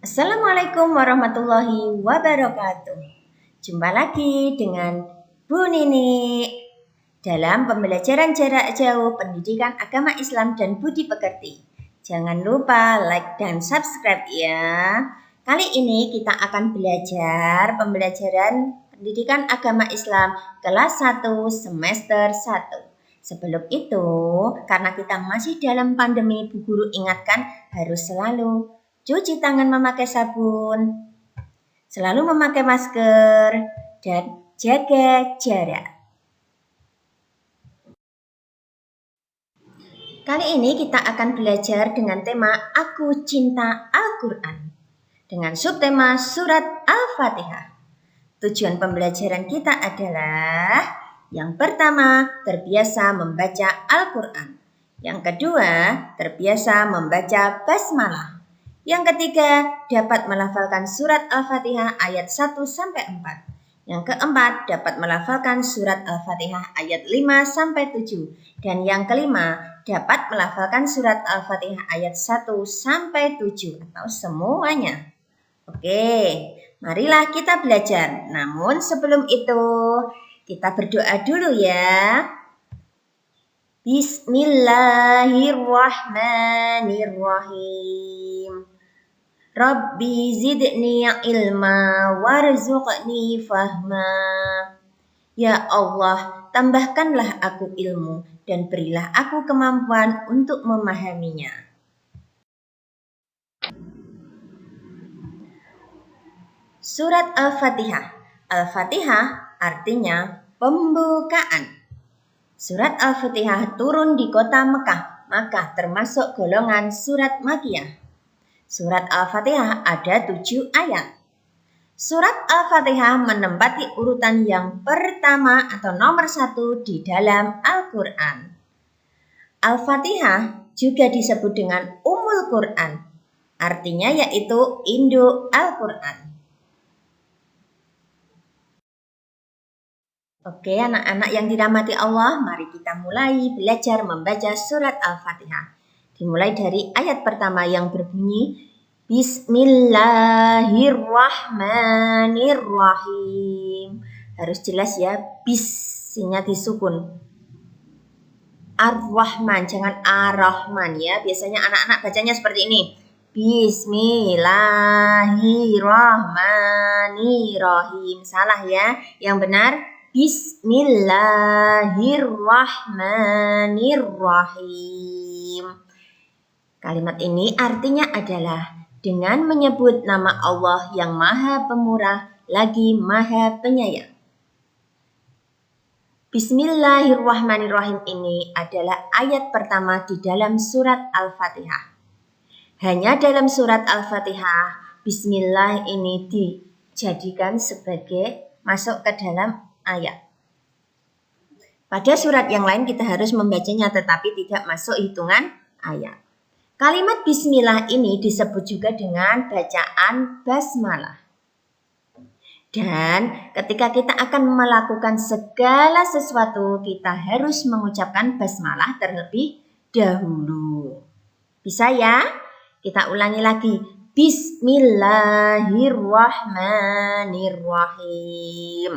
Assalamualaikum warahmatullahi wabarakatuh. Jumpa lagi dengan Bu Nini dalam pembelajaran jarak jauh pendidikan agama Islam dan budi pekerti. Jangan lupa like dan subscribe ya. Kali ini kita akan belajar pembelajaran pendidikan agama Islam kelas 1 semester 1. Sebelum itu, karena kita masih dalam pandemi, Bu Guru ingatkan harus selalu cuci tangan memakai sabun, selalu memakai masker, dan jaga jarak. Kali ini kita akan belajar dengan tema Aku Cinta Al-Quran dengan subtema Surat Al-Fatihah. Tujuan pembelajaran kita adalah yang pertama, terbiasa membaca Al-Quran. Yang kedua, terbiasa membaca basmalah. Yang ketiga, dapat melafalkan surat Al-Fatihah ayat 1-4. Yang keempat, dapat melafalkan surat Al-Fatihah ayat 5-7. Dan yang kelima, dapat melafalkan surat Al-Fatihah ayat 1-7 atau semuanya. Oke, marilah kita belajar. Namun sebelum itu, kita berdoa dulu ya. Bismillahirrahmanirrahim. Rabbi zidni ilma warzuqni fahma. Ya Allah, tambahkanlah aku ilmu dan berilah aku kemampuan untuk memahaminya. Surat Al-Fatihah. Al-Fatihah artinya pembukaan. Surat Al-Fatihah turun di kota Mekah, maka termasuk golongan surat Makkiyah. Surat Al-Fatihah ada 7 ayat. Surat Al-Fatihah menempati urutan yang pertama atau nomor 1 di dalam Al-Quran. Al-Fatihah juga disebut dengan Ummul Quran, artinya yaitu induk Al-Quran. Oke, anak-anak yang dirahmati Allah, mari kita mulai belajar membaca surat Al-Fatihah. Dimulai dari ayat pertama yang berbunyi Bismillahirrahmanirrahim. Harus jelas ya, bis-nya disukun. Ar-Rahman, jangan Ar-Rahman ya. Biasanya anak-anak bacanya seperti ini. Bismillahirrahmanirrahim. Salah ya. Yang benar Bismillahirrahmanirrahim. Kalimat ini artinya adalah dengan menyebut nama Allah yang Maha Pemurah lagi Maha Penyayang. Bismillahirrahmanirrahim ini adalah ayat pertama di dalam surat Al-Fatihah. Hanya dalam surat Al-Fatihah, Bismillah ini dijadikan sebagai masuk ke dalam ayat. Pada surat yang lain kita harus membacanya tetapi tidak masuk hitungan ayat. Kalimat Bismillah ini disebut juga dengan bacaan basmalah. Dan ketika kita akan melakukan segala sesuatu, kita harus mengucapkan basmalah terlebih dahulu. Bisa ya? Kita ulangi lagi. Bismillahirrahmanirrahim.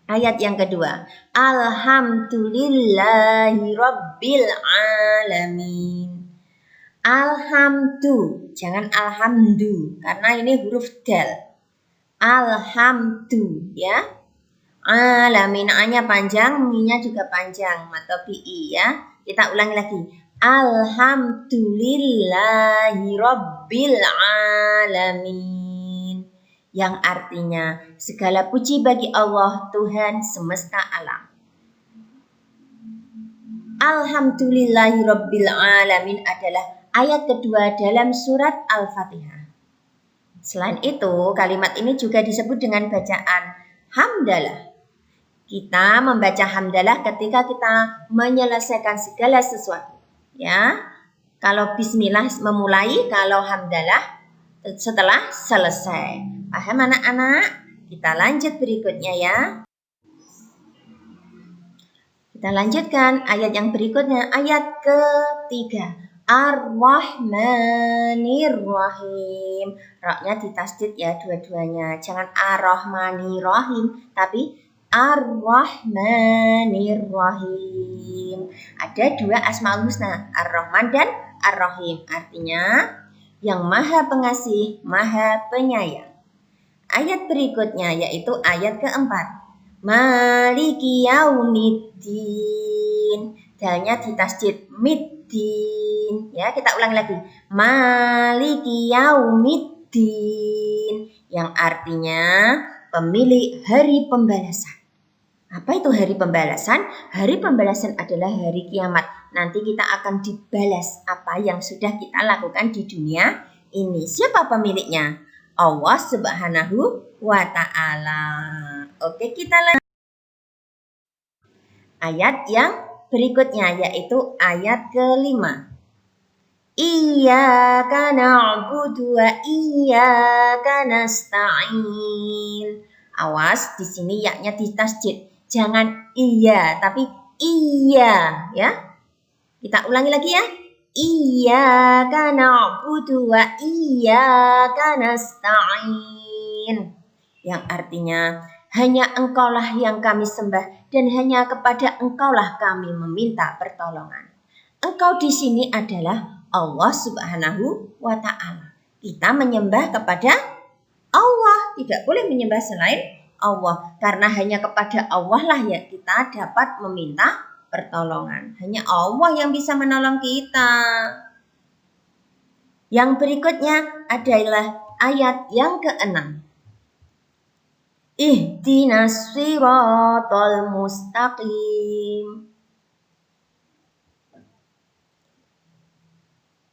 Ayat yang kedua. Alhamdulillahirabbil alamin. Alhamdu, jangan alhamdu karena ini huruf dal. Alhamdu ya. Alamin A-nya panjang, Mi-nya juga panjang, mata PI ya. Kita ulangi lagi. Alhamdulillahirabbil alamin. Yang artinya segala puji bagi Allah Tuhan semesta alam. Alhamdulillahirabbil alamin adalah ayat kedua dalam surat Al-Fatihah. Selain itu, kalimat ini juga disebut dengan bacaan hamdalah. Kita membaca hamdalah ketika kita menyelesaikan segala sesuatu. Ya, kalau bismillah memulai, kalau hamdalah setelah selesai. Paham anak-anak? Kita lanjut berikutnya ya. Kita lanjutkan ayat yang berikutnya, ayat ketiga. Ar-Rahmanir-Rahim. Ra-nya ditasdid ya dua-duanya. Jangan Ar-Rahmanir-Rahim, tapi Ar-Rahmanir-Rahim. Ada dua Asmaul Husna, Ar-Rahman dan Ar-Rahim. Artinya yang Maha Pengasih, Maha Penyayang. Ayat berikutnya yaitu ayat keempat. Maliki yaumiddin. Dalnya ditasdid middin. Ya, kita ulangi lagi. Maliki yaumiddin. Yang artinya pemilik hari pembalasan. Apa itu hari pembalasan? Hari pembalasan adalah hari kiamat. Nanti kita akan dibalas apa yang sudah kita lakukan di dunia ini. Siapa pemiliknya? Allah Subhanahu wa ta'ala. Oke, kita lanjut. Ayat yang berikutnya yaitu ayat kelima. Iyyaka na'budu wa iyyaka nasta'in. Awas, di sini ya-nya ditasdid. Jangan iya, tapi iya ya. Kita ulangi lagi ya. Iyyaka na'budu wa iyyaka nasta'in. Yang artinya hanya Engkaulah yang kami sembah dan hanya kepada Engkaulah kami meminta pertolongan. Engkau di sini adalah Allah Subhanahu wa ta'ala. Kita menyembah kepada Allah, tidak boleh menyembah selain Allah, karena hanya kepada Allah lah ya kita dapat meminta pertolongan. Hanya Allah yang bisa menolong kita. Yang berikutnya adalah ayat yang ke-6. Ihdinas siratal mustaqim.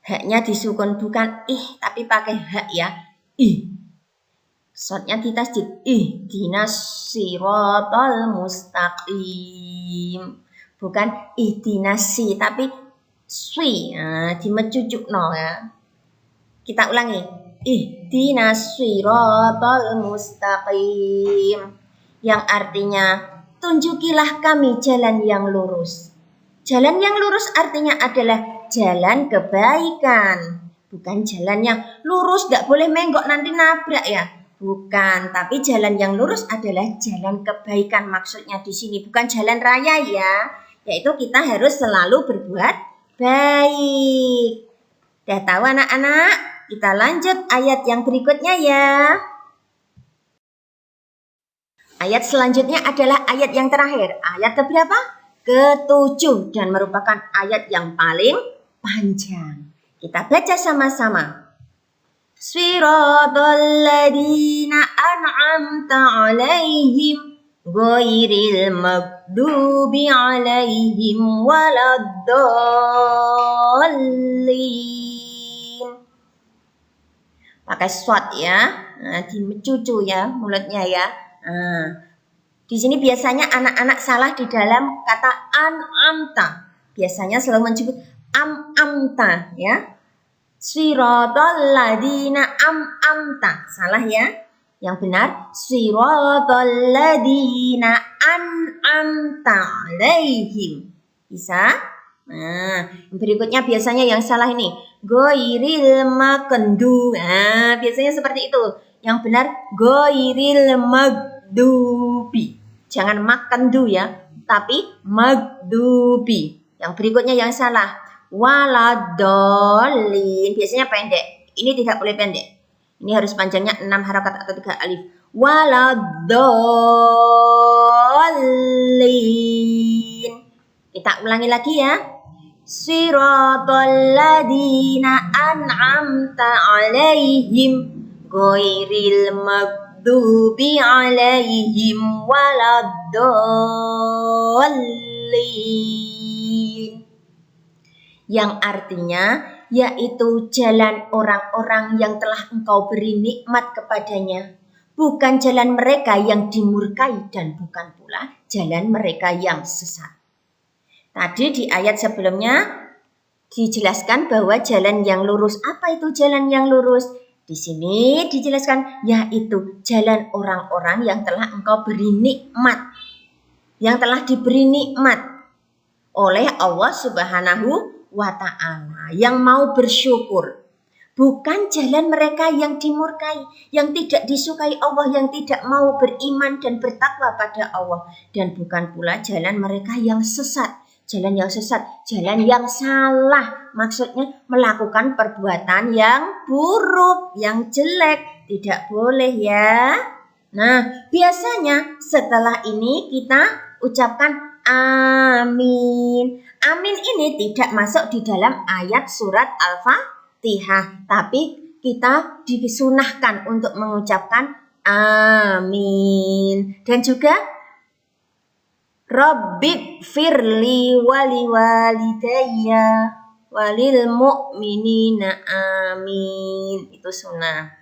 Haknya disukun bukan tapi pakai hak ya. Shotnya ditasdid. Ihdinas siratal mustaqim. Bukan ihdinasi tapi swi. Nah, dimecucukno ya. Kita ulangi. Ihdinas siratal mustaqim. Yang artinya tunjukilah kami jalan yang lurus. Jalan yang lurus artinya adalah jalan kebaikan. Bukan jalan yang lurus, gak boleh menggok nanti nabrak ya. Bukan, tapi jalan yang lurus adalah jalan kebaikan maksudnya di sini, bukan jalan raya ya. Yaitu kita harus selalu berbuat baik. Udah tahu anak-anak? Kita lanjut ayat yang berikutnya ya. Ayat selanjutnya adalah ayat yang terakhir. Ayat keberapa? Ke-7 dan merupakan ayat yang paling panjang. Kita baca sama-sama. Siratal ladzina an'amta 'alaihim ghairil maghdubi 'alaihim waladdallin. Pakai shot ya. Nah, dicucu ya mulutnya ya. Nah, di sini biasanya anak-anak salah di dalam kata an'amta. Biasanya selalu menyebut amta ya. Siratal ladzina amta. Salah ya. Yang benar siratal ladzina an'amta 'alaihim. Bisa? Nah, berikutnya biasanya yang salah ini. Ghairil maghdubi. Nah, biasanya seperti itu. Yang benar ghairil maghdubi. Jangan makandu ya, tapi maghdubi. Yang berikutnya yang salah. Waladdallin. Biasanya pendek. Ini tidak boleh pendek. Ini harus panjangnya 6 harakat atau 3 alif. Waladdallin. Kita ulangi lagi ya. Siratal ladzina an'amta 'alaihim ghairil maghdubi 'alaihim waladdallin. Yang artinya yaitu jalan orang-orang yang telah Engkau beri nikmat kepadanya, bukan jalan mereka yang dimurkai dan bukan pula jalan mereka yang sesat. Tadi di ayat sebelumnya dijelaskan bahwa jalan yang lurus. Apa itu jalan yang lurus? Di sini dijelaskan yaitu jalan orang-orang yang telah Engkau beri nikmat, yang telah diberi nikmat oleh Allah Subhanahu wa ta'ala, yang mau bersyukur. Bukan jalan mereka yang dimurkai, yang tidak disukai Allah, yang tidak mau beriman dan bertakwa pada Allah. Dan bukan pula jalan mereka yang sesat. Jalan yang sesat, jalan yang salah. Maksudnya melakukan perbuatan yang buruk, yang jelek. Tidak boleh ya. Nah, biasanya setelah ini kita ucapkan amin. Amin ini tidak masuk di dalam ayat surat Al-Fatihah, tapi kita disunahkan untuk mengucapkan amin. Dan juga Rabbik firli wali walidayya walil mu'minina amin. Itu sunnah.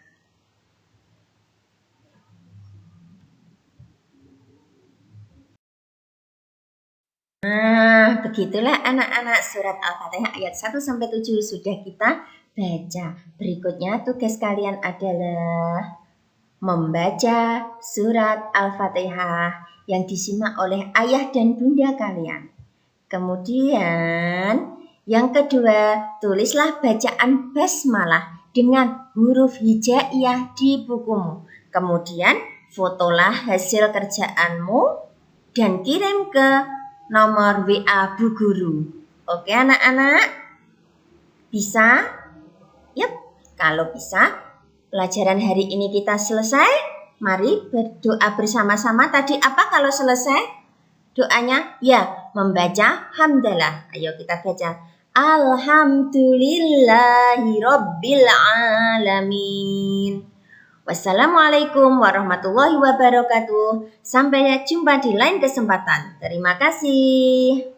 Nah, begitulah anak-anak surat Al-Fatihah ayat 1-7 sudah kita baca. Berikutnya tugas kalian adalah membaca surat Al-Fatihah yang disimak oleh ayah dan bunda kalian. Kemudian yang kedua, tulislah bacaan basmalah dengan huruf hijaiyah di bukumu. Kemudian fotolah hasil kerjaanmu dan kirim ke nomor WA Bu Guru. Oke anak-anak? Bisa? Yap, kalau bisa, pelajaran hari ini kita selesai. Mari berdoa bersama-sama. Tadi apa kalau selesai? Doanya, ya, membaca hamdalah. Ayo kita baca. Alhamdulillahi Rabbil Alamin. Wassalamualaikum warahmatullahi wabarakatuh. Sampai jumpa di lain kesempatan. Terima kasih.